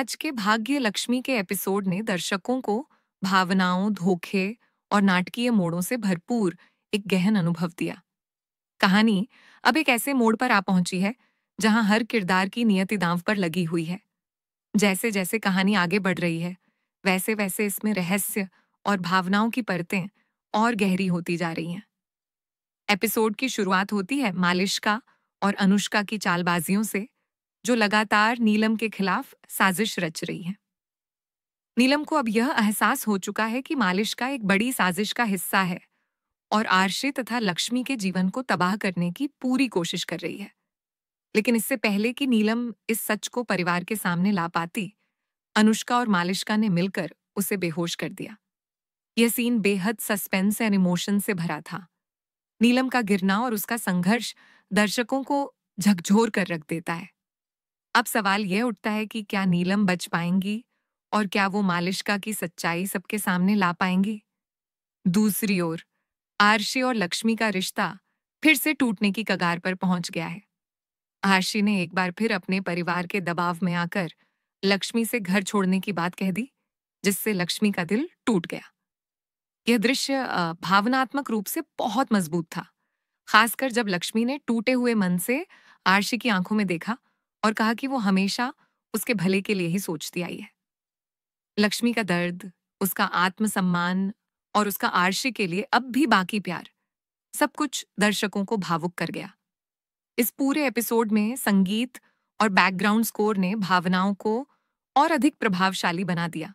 आज के भाग्य लक्ष्मी के एपिसोड ने दर्शकों को भावनाओं, धोखे और नाटकीय मोड़ों से भरपूर एक गहन अनुभव दिया। कहानी अब एक ऐसे मोड़ पर आ पहुंची है जहां हर किरदार की नियति दांव पर लगी हुई है। जैसे जैसे कहानी आगे बढ़ रही है, वैसे वैसे इसमें रहस्य और भावनाओं की परतें और गहरी होती जा रही हैं। एपिसोड की शुरुआत होती है मालिश्का और अनुष्का की चालबाजियों से, जो लगातार नीलम के खिलाफ साजिश रच रही है। नीलम को अब यह एहसास हो चुका है कि मालिश्का एक बड़ी साजिश का हिस्सा है और आरशी तथा लक्ष्मी के जीवन को तबाह करने की पूरी कोशिश कर रही है। लेकिन इससे पहले कि नीलम इस सच को परिवार के सामने ला पाती, अनुष्का और मालिश्का ने मिलकर उसे बेहोश कर दिया। यह सीन बेहद सस्पेंस एंड इमोशन से भरा था। नीलम का गिरना और उसका संघर्ष दर्शकों को झकझोर कर रख देता है। अब सवाल यह उठता है कि क्या नीलम बच पाएंगी और क्या वो मालिश्का की सच्चाई सबके सामने ला पाएंगी? दूसरी ओर आरशी और लक्ष्मी का रिश्ता फिर से टूटने की कगार पर पहुंच गया है। आरशी ने एक बार फिर अपने परिवार के दबाव में आकर लक्ष्मी से घर छोड़ने की बात कह दी, जिससे लक्ष्मी का दिल टूट गया। यह दृश्य भावनात्मक रूप से बहुत मजबूत था, खासकर जब लक्ष्मी ने टूटे हुए मन से आरशी की आंखों में देखा और कहा कि वो हमेशा उसके भले के लिए ही सोचती आई है। लक्ष्मी का दर्द, उसका आत्मसम्मान और उसका आरशी के लिए अब भी बाकी प्यार, सब कुछ दर्शकों को भावुक कर गया। इस पूरे एपिसोड में संगीत और बैकग्राउंड स्कोर ने भावनाओं को और अधिक प्रभावशाली बना दिया।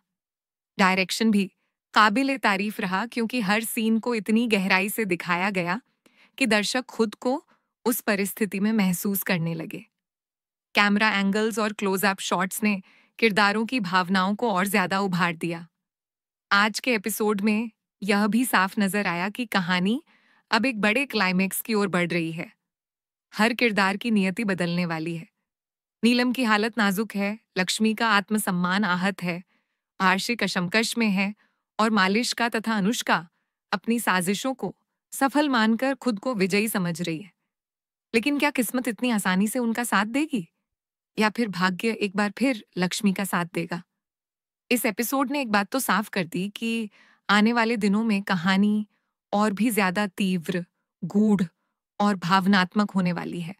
डायरेक्शन भी काबिले तारीफ रहा, क्योंकि हर सीन को इतनी गहराई से दिखाया गया कि दर्शक खुद को उस परिस्थिति में महसूस करने लगे। कैमरा एंगल्स और क्लोजअप शॉट्स ने किरदारों की भावनाओं को और ज्यादा उभार दिया। आज के एपिसोड में यह भी साफ नजर आया कि कहानी अब एक बड़े क्लाइमेक्स की ओर बढ़ रही है। हर किरदार की नियति बदलने वाली है। नीलम की हालत नाजुक है, लक्ष्मी का आत्मसम्मान आहत है, आरशी कशमकश में है और मालिश्का तथा अनुष्का अपनी साजिशों को सफल मानकर खुद को विजयी समझ रही है। लेकिन क्या किस्मत इतनी आसानी से उनका साथ देगी, या फिर भाग्य एक बार फिर लक्ष्मी का साथ देगा? इस एपिसोड ने एक बात तो साफ कर दी कि आने वाले दिनों में कहानी और भी ज्यादा तीव्र, गूढ़ और भावनात्मक होने वाली है।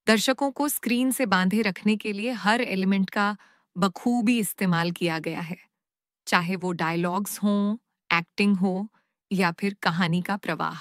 दर्शकों को स्क्रीन से बांधे रखने के लिए हर एलिमेंट का बखूबी इस्तेमाल किया गया है, चाहे वो डायलॉग्स हों, एक्टिंग हो या फिर कहानी का प्रवाह।